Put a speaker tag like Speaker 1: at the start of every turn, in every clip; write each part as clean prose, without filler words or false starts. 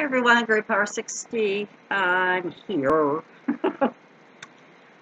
Speaker 1: Hi everyone, Great Power 60. I'm here.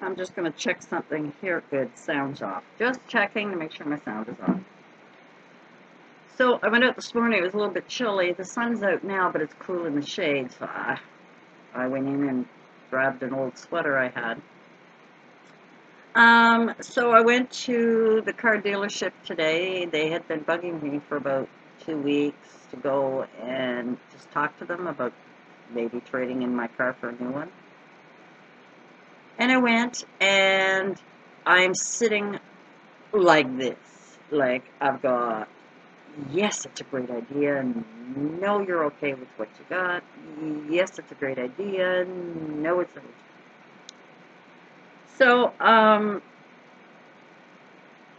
Speaker 1: I'm just going to check something here. Good, sound's off. Just checking to make sure my sound is on. So I went out this morning. It was a little bit chilly. The sun's out now, but it's cool in the shade. So I went in and grabbed an old sweater I had. So I went to the car dealership today. They had been bugging me for about 2 weeks to go and just talk to them about maybe trading in my car for a new one. And I went, and I'm sitting like this. Like, I've got, yes, it's a great idea. No, you're okay with what you got. Yes, it's a great idea. No, it's not. So,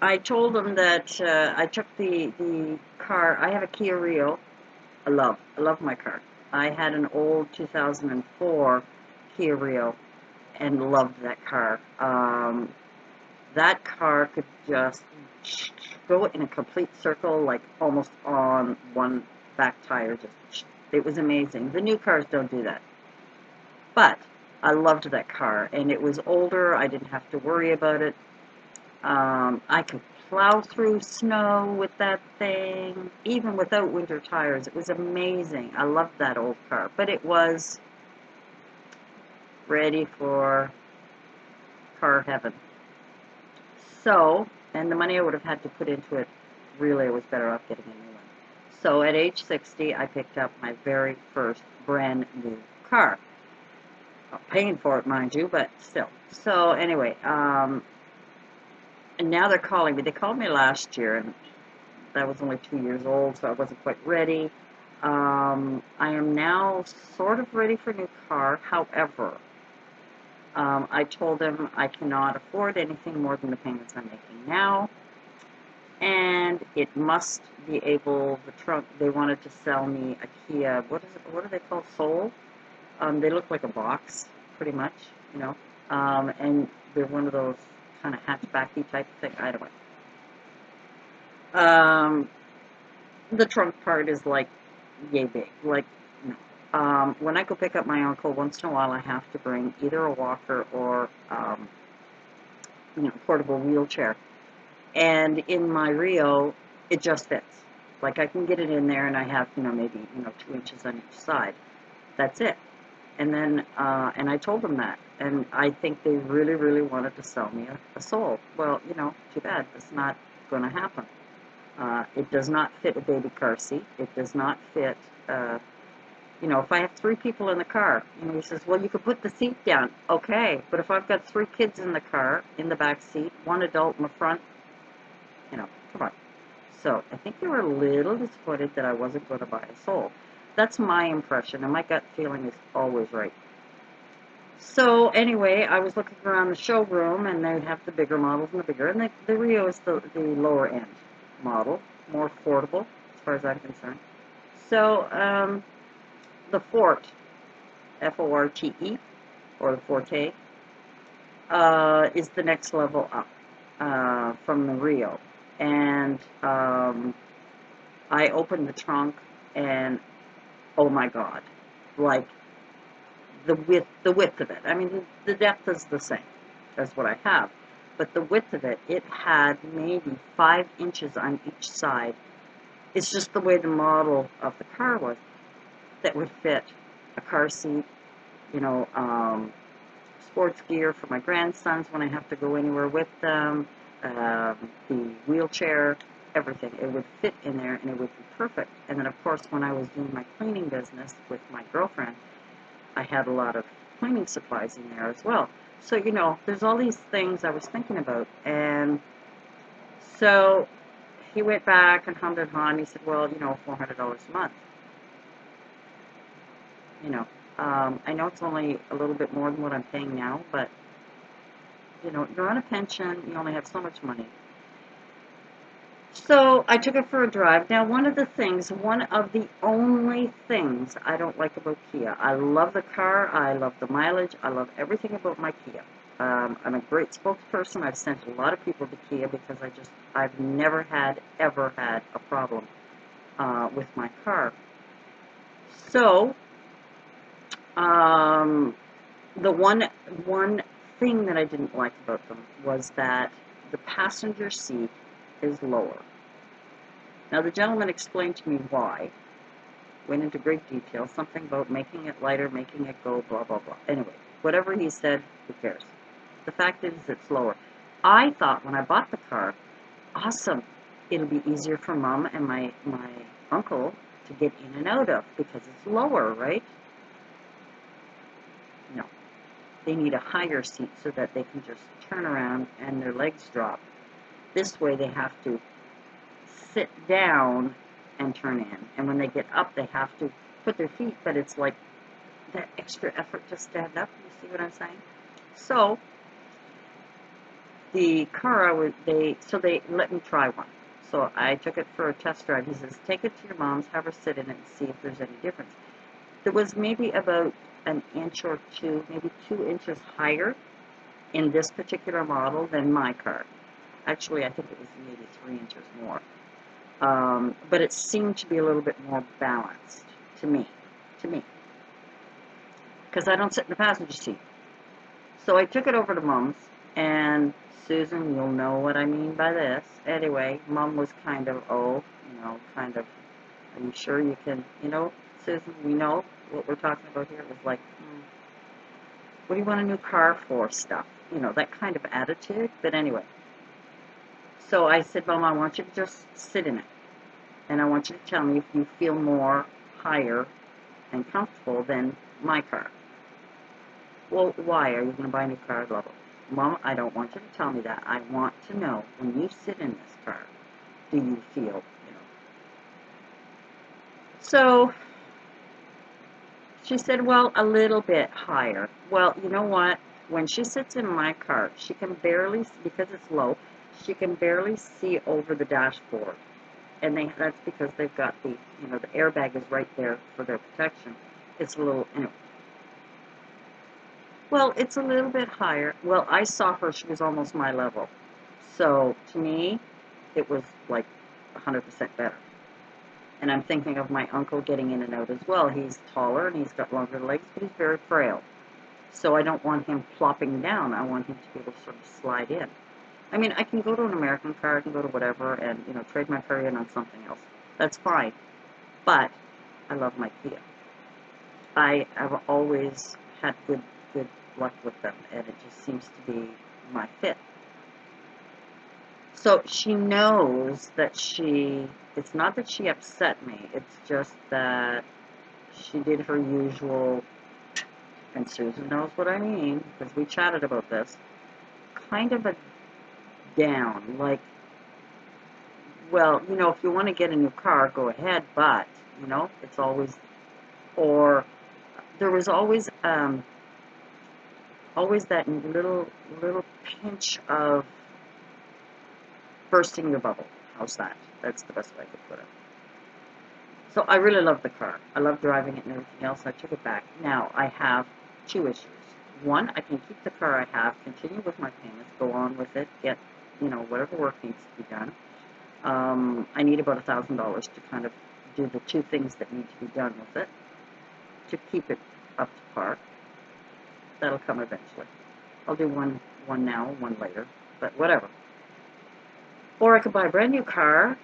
Speaker 1: I told them that I took the car. I have a Kia Rio. I love my car. I had an old 2004 Kia Rio and loved that car. That car could just go in a complete circle, like almost on one back tire. It was amazing. The new cars don't do that. But I loved that car, and it was older. I didn't have to worry about it. I could plow through snow with that thing, even without winter tires. It was amazing. I loved that old car, but it was ready for car heaven. So, and the money I would have had to put into it, really, I was better off getting a new one. So at age 60, I picked up my very first brand new car. Not paying for it, mind you, but still. So anyway, and now they're calling me. They called me last year, and that was only 2 years old, so I wasn't quite ready. I am now sort of ready for a new car. However, I told them I cannot afford anything more than the payments I'm making now, and it must be able, the trunk, they wanted to sell me a Kia, what are they called, Soul? They look like a box, pretty much, you know, and they're one of those kind of hatchbacky type thing, I don't know. The trunk part is like yay big, like, no. When I go pick up my uncle, once in a while I have to bring either a walker or, portable wheelchair. And in my Rio, it just fits. Like, I can get it in there, and I have, maybe, 2 inches on each side. That's it. And then, and I told them that. And I think they really, really wanted to sell me a Soul. Well, too bad. It's not going to happen. It does not fit a baby car seat. It does not fit, if I have 3 people in the car, he says, well, you could put the seat down. Okay, but if I've got 3 kids in the car, in the back seat, 1 adult in the front, come on. So I think they were a little disappointed that I wasn't going to buy a Soul. That's my impression, and my gut feeling is always right. So anyway, I was looking around the showroom, and they have the bigger models and the Rio is the lower end model, more affordable as far as I'm concerned. So the Forte, Forte, or the Forte, is the next level up from the Rio. And I opened the trunk, and oh my God, like the width of it. I mean, the depth is the same as what I have, but the width of it, it had maybe 5 inches on each side. It's just the way the model of the car was that would fit a car seat, sports gear for my grandsons when I have to go anywhere with them, the wheelchair, everything. It would fit in there, and it would be perfect. And then, of course, when I was doing my cleaning business with my girlfriend, I had a lot of cleaning supplies in there as well. So, there's all these things I was thinking about. And so he went back and hummed and hawed. He said, well, $400 a month. I know it's only a little bit more than what I'm paying now, but, you're on a pension. You only have so much money. So I took it for a drive. Now, one of the only things I don't like about Kia, I love the car, I love the mileage, I love everything about my Kia. I'm a great spokesperson. I've sent a lot of people to Kia because I've never ever had a problem with my car. So The one thing that I didn't like about them was that the passenger seat is lower. Now, the gentleman explained to me why, went into great detail, something about making it lighter, making it go, blah, blah, blah. Anyway, whatever he said, who cares? The fact is, it's lower. I thought when I bought the car, awesome, it'll be easier for Mom and my uncle to get in and out of because it's lower, right? No. They need a higher seat so that they can just turn around and their legs drop. This way they have to sit down and turn in. And when they get up, they have to put their feet, but it's like that extra effort to stand up. You see what I'm saying? So the car, they let me try one. So I took it for a test drive. He says, take it to your mom's, have her sit in it and see if there's any difference. There was maybe about an inch or two, maybe 2 inches higher in this particular model than my car. Actually, I think it was maybe 3 inches more. But it seemed to be a little bit more balanced to me, because I don't sit in the passenger seat. So I took it over to Mom's, and Susan, you'll know what I mean by this. Anyway, Mom was kind of, are you sure you can, Susan, we know what we're talking about here. It was like, what do you want a new car for stuff? That kind of attitude. But anyway, so I said, Mom, I want you to just sit in it. And I want you to tell me if you feel more higher and comfortable than my car. Well, why? Are you going to buy a new car? Blah, blah. Mom, I don't want you to tell me that. I want to know, when you sit in this car, do you feel, So she said, well, a little bit higher. Well, you know what? When she sits in my car, she can barely, because it's low, she can barely see over the dashboard. And that's because they've got the airbag is right there for their protection. It's a little, well, it's a little bit higher. Well, I saw her, she was almost my level. So to me, it was like 100% better. And I'm thinking of my uncle getting in and out as well. He's taller and he's got longer legs, but he's very frail. So I don't want him plopping down. I want him to be able to sort of slide in. I mean, I can go to an American car, I can go to whatever, and, trade my car in on something else. That's fine. But I love my Kia. I have always had good luck with them, and it just seems to be my fit. So she knows that it's not that she upset me, it's just that she did her usual, and Susan knows what I mean, because we chatted about this, kind of a down, like, well, if you want to get a new car, go ahead, but, it's always, or there was always that little pinch of bursting your bubble. How's that? That's the best way I could put it. So I really love the car. I love driving it and everything else. I took it back. Now I have 2 issues. One, I can keep the car I have, continue with my payments, go on with it, get whatever work needs to be done. I need about $1,000 to kind of do the 2 things that need to be done with it to keep it up to par. That'll come eventually. I'll do one now, one later, but whatever. Or I could buy a brand new car.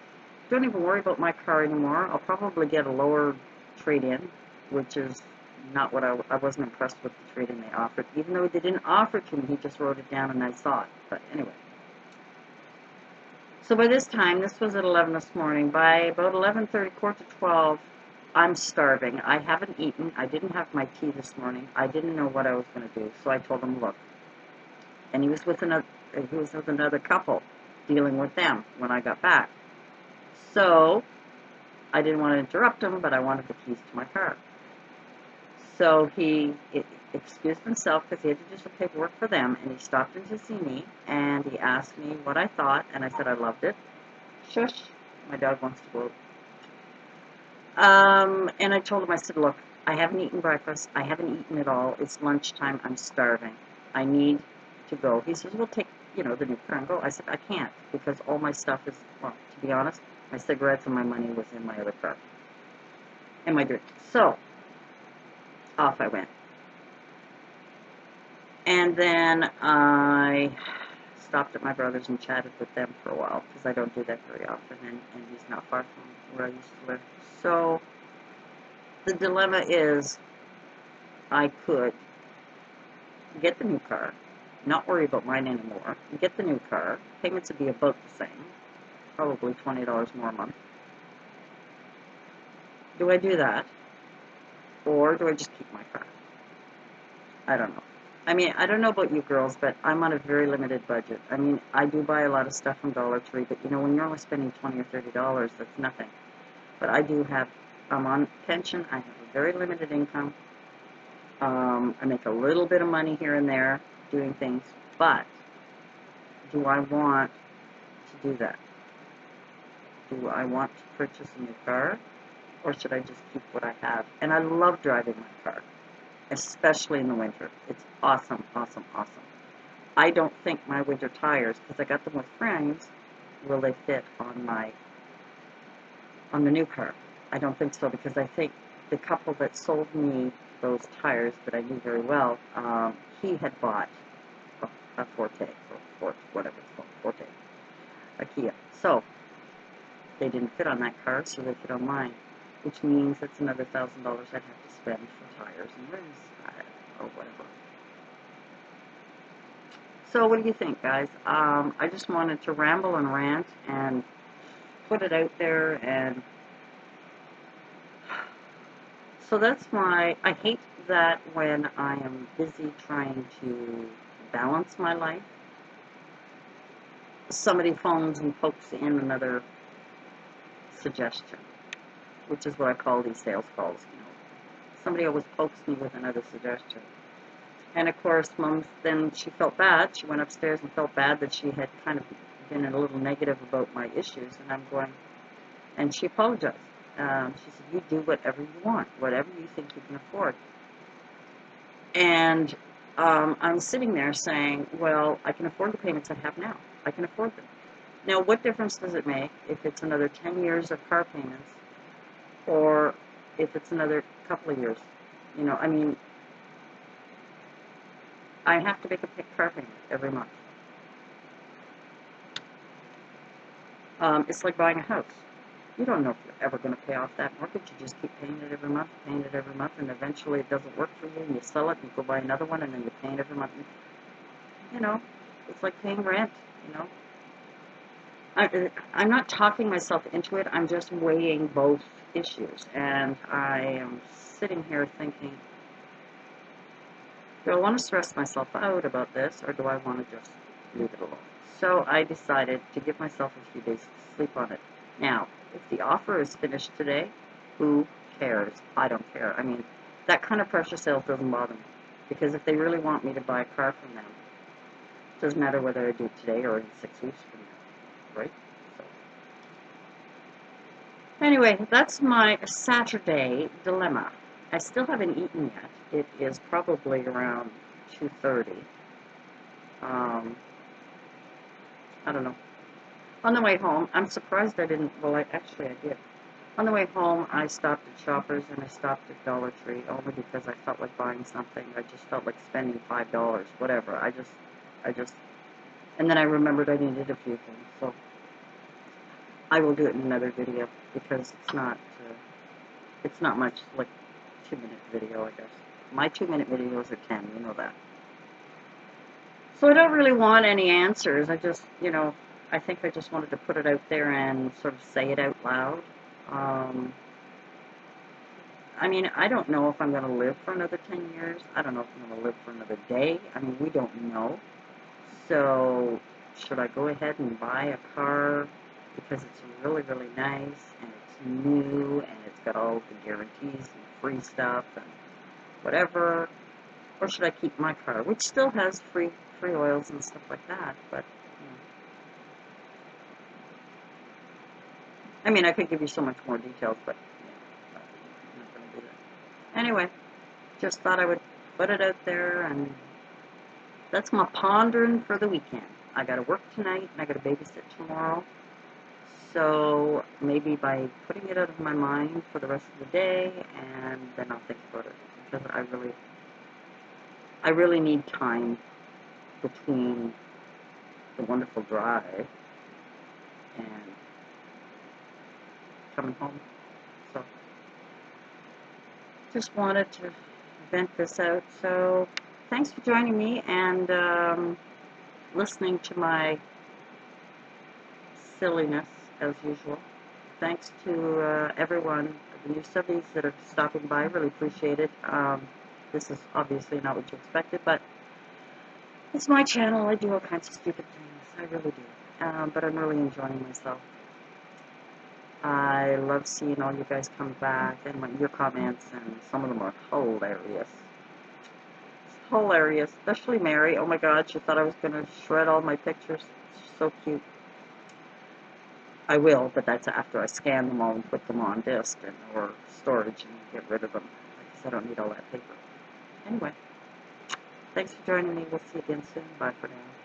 Speaker 1: Don't even worry about my car anymore. I'll probably get a lower trade-in, which is not what I wasn't impressed with the trade-in they offered. Even though they didn't offer it to me, he just wrote it down and I saw it. But anyway. So by this time, this was at 11 this morning, by about 11:30, quarter to 12, I'm starving. I haven't eaten. I didn't have my tea this morning. I didn't know what I was going to do. So I told him, look. And he was with another couple, dealing with them when I got back. So I didn't want to interrupt him, but I wanted the keys to my car. So he excused himself because he had to do some paperwork for them, and he stopped in to see me, and he asked me what I thought, and I said I loved it. Shush, my dog wants to go. And I told him, I said, look, I haven't eaten breakfast. I haven't eaten at all. It's lunchtime. I'm starving. I need to go. He says, we'll take, the new car and go. I said, I can't, because all my stuff is, well, to be honest, my cigarettes and my money was in my other car. And my drink. So, off I went. And then I stopped at my brother's and chatted with them for a while because I don't do that very often, and he's not far from where I used to live. So the dilemma is I could get the new car, not worry about mine anymore, get the new car, payments would be about the same, probably $20 more a month. Do I do that? Or do I just keep my car? I don't know. I mean, I don't know about you girls, but I'm on a very limited budget. I mean, I do buy a lot of stuff from Dollar Tree, but you know, when you're only spending $20 or $30, that's nothing. But I'm on pension, I have a very limited income. I make a little bit of money here and there doing things, but do I want to do that? Do I want to purchase a new car, or should I just keep what I have? And I love driving my car, especially in the winter. It's awesome, awesome, awesome. I don't think my winter tires, because I got them with friends, will they fit on the new car? I don't think so, because I think the couple that sold me those tires that I knew very well, he had bought a Forte, or Forte, whatever it's called, Forte, a Kia. So they didn't fit on that car, so they fit on mine, which means that's another $1,000 I'd have to spend for tires and rims, or whatever. So what do you think, guys? I just wanted to ramble and rant and put it out there, and so that's why I hate that when I am busy trying to balance my life, somebody phones and pokes in another suggestion, which is what I call these sales calls. You know, somebody always pokes me with another suggestion. And of course, Mom, then she felt bad. She went upstairs and felt bad that she had kind of been a little negative about my issues. And I'm going, and she apologized. She said, you do whatever you want, whatever you think you can afford. And I'm sitting there saying, well, I can afford the payments I have now. I can afford them. Now, what difference does it make if it's another 10 years of car payments or if it's another couple of years? You know, I mean, I have to make a car payment every month. It's like buying a house. You don't know if you're ever going to pay off that mortgage. You just keep paying it every month, and eventually it doesn't work for you, and you sell it, and you go buy another one, and then you're paying every month. You know, it's like paying rent, you know. I'm not talking myself into it. I'm just weighing both issues, and I am sitting here thinking, do I want to stress myself out about this, or do I want to just leave it alone? So I decided to give myself a few days to sleep on it. Now, if the offer is finished today, who cares? I don't care. I mean, that kind of pressure sales doesn't bother me, because if they really want me to buy a car from them, it doesn't matter whether I do it today or in 6 weeks from now, right? So, anyway, that's my Saturday dilemma. I still haven't eaten yet. It is probably around 2:30. I don't know. On the way home, I'm surprised I didn't, well, I did. On the way home, I stopped at Shoppers and I stopped at Dollar Tree only because I felt like buying something. I just felt like spending $5, whatever. And then I remembered I needed a few things. So I will do it in another video because it's not much, like 2-minute video, I guess. My 2-minute videos are 10, you know that. So I don't really want any answers. I just, you know, I think I just wanted to put it out there and sort of say it out loud. I mean, I don't know if I'm going to live for another 10 years. I don't know if I'm going to live for another day. I mean, we don't know. So should I go ahead and buy a car because it's really, really nice and it's new and it's got all the guarantees and free stuff and whatever? Or should I keep my car, which still has free oils and stuff like that, but, you know. I mean, I could give you so much more details, but, yeah, I'm not going to do that. Anyway, just thought I would put it out there, and that's my pondering for the weekend. I got to work tonight, and I got to babysit tomorrow, so maybe by putting it out of my mind for the rest of the day, and then I'll think about it, because I really need time between the wonderful drive and coming home. So just wanted to vent this out. So thanks for joining me and listening to my silliness as usual. Thanks to everyone, the new subbies that are stopping by. Really appreciate it. This is obviously not what you expected, but it's my channel. I do all kinds of stupid things. I really do. But I'm really enjoying myself. I love seeing all you guys come back and your comments, and some of them are hilarious. It's hilarious, especially Mary. Oh my God, she thought I was going to shred all my pictures. She's so cute. I will, but that's after I scan them all and put them on disk or storage and get rid of them, because I don't need all that paper. Anyway, thanks for joining me. We'll see you again soon. Bye for now.